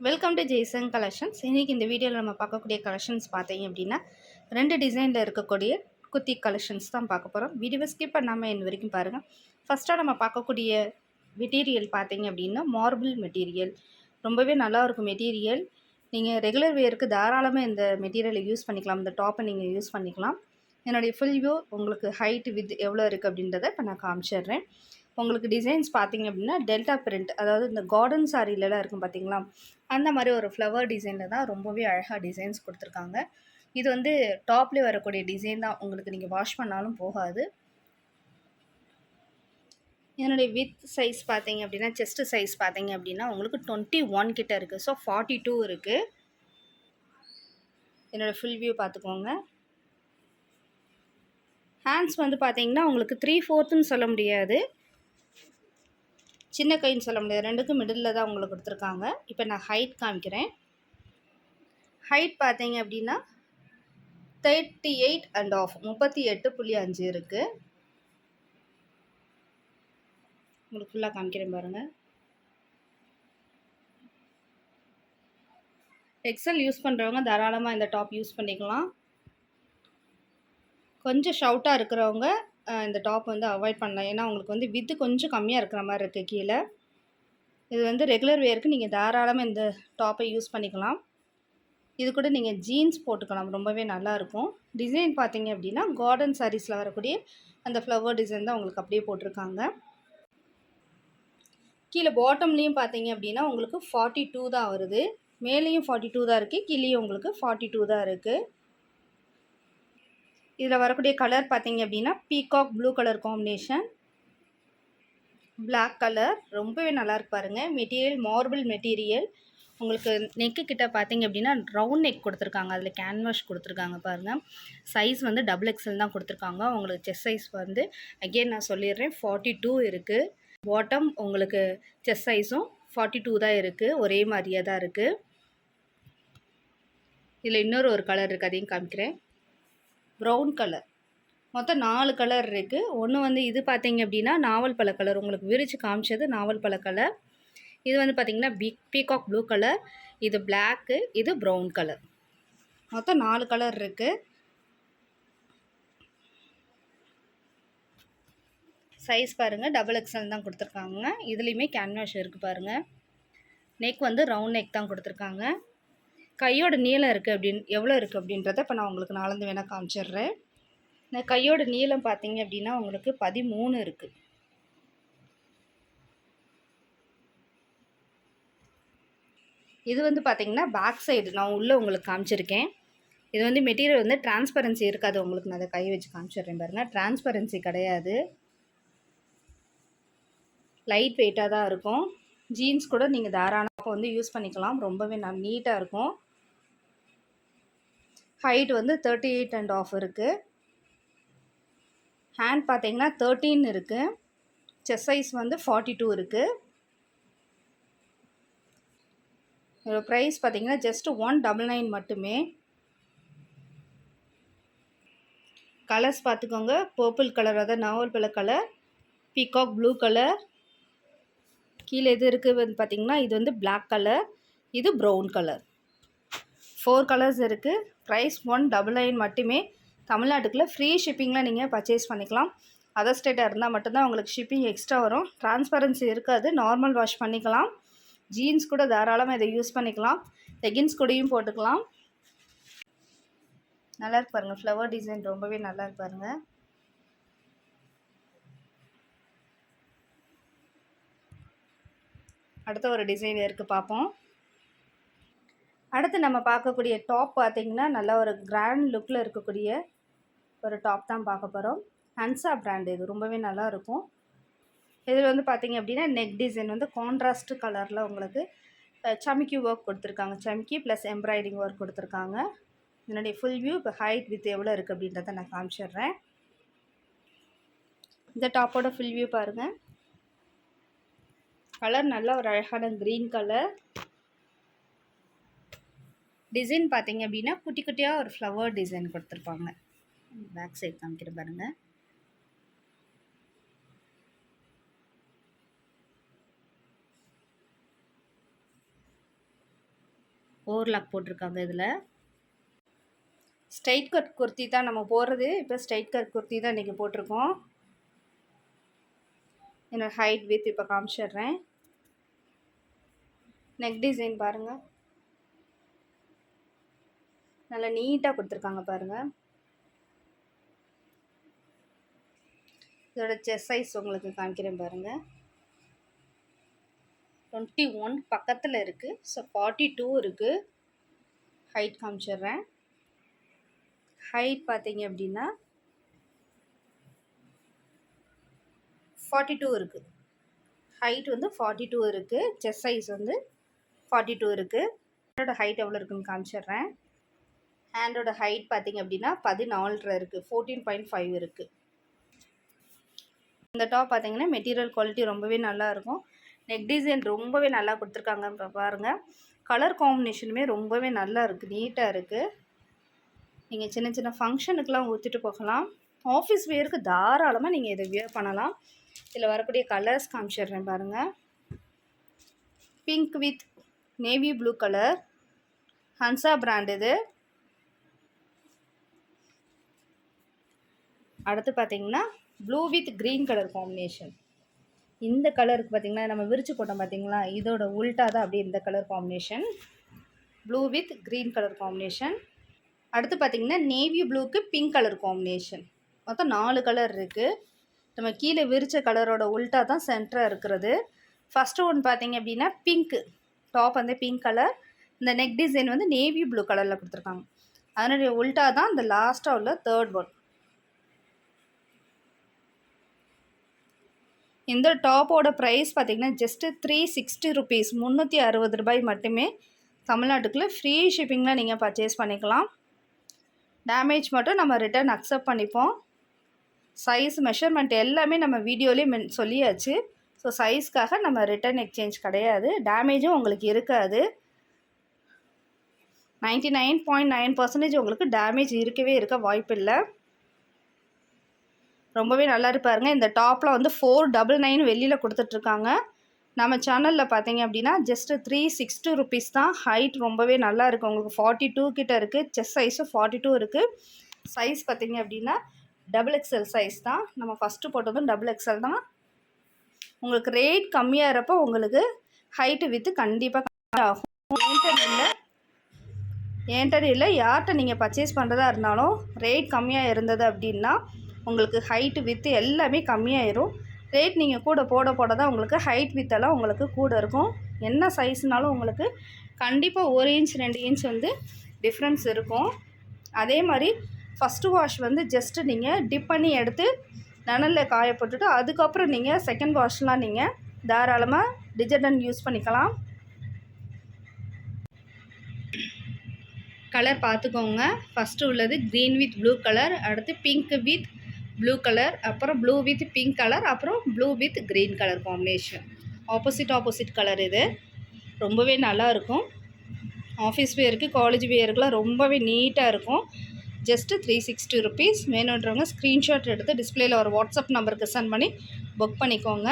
Welcome to Jaison collections. இன்றைக்கி இந்த வீடியோவில் நம்ம பார்க்கக்கூடிய கலெக்ஷன்ஸ் பார்த்தீங்க அப்படின்னா 2 டிசைனில் இருக்கக்கூடிய குர்த்தி கலெக்ஷன்ஸ் தான் பார்க்க போகிறோம். வீடியோவை ஸ்கிப் பண்ணாமல் இன்ன வரைக்கும் பாருங்கள். ஃபஸ்ட்டாக நம்ம பார்க்கக்கூடிய மெட்டீரியல் பார்த்தீங்க அப்படின்னா மார்பிள் மெட்டீரியல். ரொம்பவே நல்லாயிருக்கும் மெட்டீரியல். நீங்கள் ரெகுலர் வேருக்கு தாராளமாக இந்த மெட்டீரியலை யூஸ் பண்ணிக்கலாம். இந்த டாப்பை நீங்கள் யூஸ் பண்ணிக்கலாம். என்னுடைய ஃபுல் வியூ உங்களுக்கு ஹைட் வித் எவ்வளோ இருக்குது அப்படின்றத இப்போ நான் காமிச்சிடுறேன். உங்களுக்கு டிசைன்ஸ் பார்த்தீங்க அப்படின்னா டெல்டா பிரிண்ட், அதாவது இந்த கார்டன் சாரிலலாம் இருக்கும் பார்த்தீங்களா, அந்த மாதிரி ஒரு ஃப்ளவர் டிசைனில் தான் ரொம்பவே அழகாக டிசைன்ஸ் கொடுத்துருக்காங்க. இது வந்து டாப்லேயே வரக்கூடிய டிசைன் தான். உங்களுக்கு நீங்கள் வாஷ் பண்ணாலும் போகாது. என்னுடைய வித் சைஸ் பார்த்தீங்க அப்படின்னா செஸ்ட்டு சைஸ் பார்த்தீங்க அப்படின்னா உங்களுக்கு 21 கிட்ட இருக்குது. ஸோ 42 இருக்குது. என்னோடய ஃபுல் வியூ பார்த்துக்கோங்க. ஹேண்ட்ஸ் வந்து பார்த்தீங்கன்னா உங்களுக்கு 3/4ன்னு சொல்ல முடியாது, சின்ன கைன்னு சொல்ல முடியாது, ரெண்டுக்கும் மிடில் தான் உங்களுக்கு கொடுத்துருக்காங்க. இப்போ நான் ஹைட் காமிக்கிறேன். ஹைட் பார்த்தீங்க அப்படின்னா 38.5 38.5 இருக்குது. உங்களுக்கு ஃபுல்லாக காமிக்கிறேன் பாருங்கள். எக்ஸல் யூஸ் பண்ணுறவங்க தாராளமாக இந்த டாப் யூஸ் பண்ணிக்கலாம். கொஞ்சம் ஷவுட்டாக இருக்கிறவங்க இந்த டாப் வந்து அவாய்ட் பண்ணலாம். ஏன்னா உங்களுக்கு வந்து வித்து கொஞ்சம் கம்மியாக இருக்கிற மாதிரி இருக்குது கீழே. இது வந்து ரெகுலர் வேருக்கு நீங்கள் தாராளமாக இந்த டாப்பை யூஸ் பண்ணிக்கலாம். இது கூட நீங்கள் ஜீன்ஸ் போட்டுக்கலாம், ரொம்பவே நல்லாயிருக்கும். டிசைன் பார்த்தீங்க அப்படின்னா கார்டன் சாரீஸில் வரக்கூடிய அந்த ஃப்ளவர் டிசைன் தான் உங்களுக்கு அப்படியே போட்டிருக்காங்க. கீழே பாட்டம்லேயும் பார்த்தீங்க அப்படின்னா உங்களுக்கு 42 தான் வருது. மேலேயும் 42 தான் இருக்குது, கீழேயும் உங்களுக்கு 42 தான் இருக்குது. இதில் வரக்கூடிய கலர் பார்த்தீங்க அப்படின்னா peacock blue colour combination, black colour, ரொம்பவே நல்லாயிருக்கு பாருங்கள். Material marble material. உங்களுக்கு நெக்கு கிட்ட பார்த்தீங்க அப்படின்னா ரவுண்ட் நெக் கொடுத்துருக்காங்க, அதில் கேன்வாஷ் கொடுத்துருக்காங்க பாருங்கள். சைஸ் வந்து XXL தான் கொடுத்துருக்காங்க. உங்களுக்கு செஸ்ட் சைஸ் வந்து அகெயின் நான் சொல்லிடுறேன் 42 இருக்குது. பாட்டம் உங்களுக்கு செஸ்ட் சைஸும் 42 தான் இருக்குது, ஒரே மாதிரியே தான் இருக்குது. இதில் இன்னொரு ஒரு கலர் இருக்குது, அதையும் காமிக்கிறேன். Brown colour. மொத்தம் 4 கலர் இருக்குது. ஒன்று வந்து இது பார்த்தீங்க அப்படின்னா நாவல் பழ கலர், உங்களுக்கு விரிச்சு காமிச்சது நாவல் பழ கலர். இது வந்து பார்த்திங்கன்னா பீகாக் ப்ளூ கலர், இது பிளாக்கு, இது ப்ரௌன் கலர். மொத்தம் 4 கலர் இருக்குது. சைஸ் பாருங்கள் XXL தான் கொடுத்துருக்காங்க. இதுலேயுமே கேன்வாஷ் இருக்குது பாருங்கள். நெக் வந்து ரவுண்ட் நெக் தான் கொடுத்துருக்காங்க. கையோட நீளம் இருக்குது அப்படின்னு எவ்வளோ இருக்குது அப்படின்றத இப்போ நான் உங்களுக்கு நாலந்து வேணால் காமிச்சிடுறேன். இந்த கையோட நீளம் பார்த்தீங்க அப்படின்னா உங்களுக்கு 13 இருக்குது. இது வந்து பார்த்திங்கன்னா பேக் சைடு நான் உள்ளே உங்களுக்கு காமிச்சிருக்கேன். இது வந்து மெட்டீரியல் வந்து டிரான்ஸ்பரன்சி இருக்காது. உங்களுக்கு நான் அதை கை வச்சு காமிச்சிடுறேன் பாருங்கள். டிரான்ஸ்பரன்சி கிடையாது, லைட் வெயிட்டாக தான் இருக்கும். ஜீன்ஸ் கூட நீங்கள் தாராளமாக வந்து யூஸ் பண்ணிக்கலாம், ரொம்பவே நீட்டாக இருக்கும். ஹைட் வந்து 38.5 இருக்குது. ஹேண்ட் பார்த்தீங்கன்னா 13 இருக்குது. செஸ்ட் சைஸ் வந்து 42 இருக்குது. இதோட ப்ரைஸ் பார்த்தீங்கன்னா ஜஸ்ட் 199 மட்டுமே. கலர்ஸ் பார்த்துக்கோங்க. பர்பிள் கலர், அதாவது நாவல் பழ கலர், பீகாக் ப்ளூ கலர், கீழே எது இருக்குது வந்து பார்த்திங்கன்னா இது வந்து பிளாக் கலர், இது ப்ரௌன் கலர். 4 கலர்ஸ் இருக்குது. ப்ரைஸ் 199 மட்டுமே. தமிழ்நாட்டுக்குள்ளே ஃப்ரீ ஷிப்பிங்கில் நீங்கள் பர்ச்சேஸ் பண்ணிக்கலாம். அதர் ஸ்டேட்டாக இருந்தால் மட்டும்தான் உங்களுக்கு ஷிப்பிங் எக்ஸ்ட்ரா வரும். டிரான்ஸ்பரன்சி இருக்காது, நார்மல் வாஷ் பண்ணிக்கலாம். ஜீன்ஸ் கூட தாராளமாக இதை யூஸ் பண்ணிக்கலாம், லெகின்ஸ் கூடயும் போட்டுக்கலாம். நல்லா இருக்கு பாருங்கள், ஃப்ளவர் டிசைன் ரொம்பவே நல்லா இருக்கு பாருங்கள். அடுத்த ஒரு டிசைன் இருக்குது, பார்ப்போம். அடுத்து நம்ம பார்க்கக்கூடிய டாப் பார்த்திங்கன்னா நல்லா ஒரு கிராண்ட் லுக்கில் இருக்கக்கூடிய ஒரு டாப் தான் பார்க்க போகிறோம். ஹன்சா பிராண்ட், இது ரொம்பவே நல்லா இருக்கும். இதில் வந்து பார்த்திங்க அப்படின்னா நெக் டிசைன் வந்து கான்ட்ராஸ்ட் கலரில் உங்களுக்கு சமிக்கி ஒர்க் கொடுத்துருக்காங்க. சமிக்கி ப்ளஸ் எம்ப்ராய்டிங் ஒர்க் கொடுத்துருக்காங்க. என்னுடைய ஃபுல் வியூ இப்போ ஹைட் வித் எவ்வளோ இருக்குது அப்படின்றத நான் காமிச்சிடுறேன். இந்த டாப்போட ஃபுல் வியூ பாருங்கள். கலர் நல்லா ஒரு அழகான க்ரீன் கலர். டிசைன் பார்த்தீங்க அப்படின்னா குட்டி குட்டியாக ஒரு ஃப்ளவர் டிசைன் கொடுத்துருப்பாங்க. பேக் சைட் காமிக்கிறேன் பாருங்கள். ஓவர்லாக் போட்டிருக்காங்க. இதில் ஸ்ட்ரைட் கட் குர்த்தி தான் நம்ம போடுறது. இப்போ ஸ்ட்ரைட் கட் குர்த்தி தான் இன்றைக்கி போட்டிருக்கோம். என்னோட ஹைட் வித் இப்போ காமிச்சிடுறேன். நெக் டிசைன் பாருங்கள், நல்லா நீட்டாக கொடுத்துருக்காங்க பாருங்கள். இதோட செஸ்ட் சைஸ் உங்களுக்கு காமிக்கிறேன் பாருங்கள். 21 பக்கத்தில் இருக்குது. ஸோ 42 இருக்குது. ஹைட் காமிச்சிடுறேன். ஹைட் பார்த்தீங்க அப்படின்னா 42 இருக்குது. ஹைட் வந்து 42 இருக்குது. செஸ்ட் சைஸ் வந்து 42 இருக்குது. ஹேண்டோட ஹைட் எவ்வளோ இருக்குதுன்னு காமிச்சிடுறேன். ஹேண்டோட ஹைட் பார்த்தீங்க அப்படின்னா 14.5 இருக்குது. 14.5 இருக்குது. இந்த டாப் பார்த்தீங்கன்னா மெட்டீரியல் குவாலிட்டி ரொம்பவே நல்லாயிருக்கும். நெக் டிசைன் ரொம்பவே நல்லா கொடுத்துருக்காங்க பாருங்கள். கலர் காம்பினேஷனுமே ரொம்பவே நல்லா இருக்குது, நீட்டாக இருக்குது. நீங்கள் சின்ன சின்ன ஃபங்க்ஷனுக்கெலாம் ஊற்றிட்டு போகலாம். ஆஃபீஸ் வேருக்கு தாராளமாக நீங்கள் இதை வியர் பண்ணலாம். இதில் வரக்கூடிய கலர்ஸ் காமிச்சிடுறேன் பாருங்கள். Pink with navy blue colour, Hansa brand இது. அடுத்து பார்த்தீங்கன்னா blue with green colour combination. இந்த கலருக்கு பார்த்திங்கன்னா நம்ம விரிச்சு போட்டோம் பார்த்திங்களா, இதோட உல்ட்டா தான் அப்படியே இந்த colour combination. Blue with green colour combination. அடுத்து பார்த்திங்கன்னா நேவி ப்ளூக்கு பிங்க் கலர் காம்பினேஷன். மொத்தம் 4 கலர் இருக்குது. நம்ம கீழே விரிச்ச கலரோட உல்ட்டா தான் சென்டராக இருக்கிறது. ஃபஸ்ட்டு ஒன்று பார்த்திங்க அப்படின்னா பிங்க்கு டாப் வந்து பிங்க் கலர். இந்த நெக் டிசைன் வந்து நேவி ப்ளூ கலரில் கொடுத்துருக்காங்க. அதனுடைய உல்ட்டா தான் இந்த லாஸ்ட்டாக உள்ள தேர்ட் ஒன். இந்த டாப்போட ப்ரைஸ் பார்த்திங்கன்னா ஜஸ்ட்டு 360 ருபீஸ், 360 ரூபாய் மட்டுமே. தமிழ்நாட்டுக்குள்ளே ஃப்ரீ ஷிப்பிங்கில் நீங்கள் பர்ச்சேஸ் பண்ணிக்கலாம். டேமேஜ் மட்டும் நம்ம ரிட்டர்ன் அக்செப்ட் பண்ணிப்போம். சைஸ் மெஷர்மெண்ட் எல்லாமே நம்ம வீடியோலேயே சொல்லியாச்சு. ஸோ சைஸ்க்காக நம்ம ரிட்டர்ன் எக்ஸ்சேஞ்ச் கிடையாது. டேமேஜும் உங்களுக்கு இருக்காது. 99.9% உங்களுக்கு டேமேஜ் இருக்க வாய்ப்பில்லை. ரொம்பவே நல்லா இருப்பாருங்க. இந்த டாப்பில் வந்து 499 வெளியில் கொடுத்துட்ருக்காங்க. நம்ம சேனலில் பார்த்தீங்க அப்படின்னா ஜஸ்ட்டு 360 ருபீஸ் தான். ஹைட் ரொம்பவே நல்லா இருக்குது. உங்களுக்கு 42 கிட்ட இருக்குது. செஸ்ட் சைஸும் 42 இருக்குது. சைஸ் பார்த்தீங்க அப்படின்னா XXL சைஸ் தான். நம்ம ஃபஸ்ட்டு போட்டதும் XXL தான். உங்களுக்கு ரேட் கம்மியாக இருப்போ உங்களுக்கு ஹைட்டு வித்து கண்டிப்பாக ஆகும். ஏன்டர் இல்லை, யார்கிட்ட நீங்கள் பர்ச்சேஸ் பண்ணுறதா இருந்தாலும் ரேட் கம்மியாக இருந்தது அப்படின்னா உங்களுக்கு ஹைட்டு வித்து எல்லாமே கம்மியாயிரும். ரேட் நீங்கள் கூட போட தான் உங்களுக்கு ஹைட் வித்தெல்லாம் உங்களுக்கு கூட இருக்கும். என்ன சைஸ்னாலும் உங்களுக்கு கண்டிப்பாக 1 இன்ச் 2 இன்ச் வந்து டிஃப்ரென்ஸ் இருக்கும். அதே மாதிரி ஃபஸ்ட்டு வாஷ் வந்து ஜஸ்ட்டு நீங்கள் டிப் பண்ணி எடுத்து நனலில் காய போட்டுட்டு அதுக்கப்புறம் நீங்கள் செகண்ட் வாஷ்லாம் நீங்கள் தாராளமாக டிட்டர்ஜென்ட் யூஸ் பண்ணிக்கலாம். கலர் பார்த்துக்கோங்க. ஃபஸ்ட்டு உள்ளது க்ரீன் வித் ப்ளூ கலர், அடுத்து பிங்க் வித் ப்ளூ கலர், அப்புறம் ப்ளூ வித் பிங்க் கலர், அப்புறம் blue with green colour combination. Opposite colour இது. ரொம்பவே நல்லாயிருக்கும். ஆஃபீஸ் வேருக்கு, காலேஜ் வேருக்குலாம் ரொம்பவே நீட்டாக இருக்கும். Just 360 rupees. வேணுன்றவங்க ஸ்க்ரீன்ஷாட் எடுத்து டிஸ்பிளேயில் ஒரு வாட்ஸ்அப் நம்பருக்கு சென்ட் பண்ணி புக் பண்ணிக்கோங்க.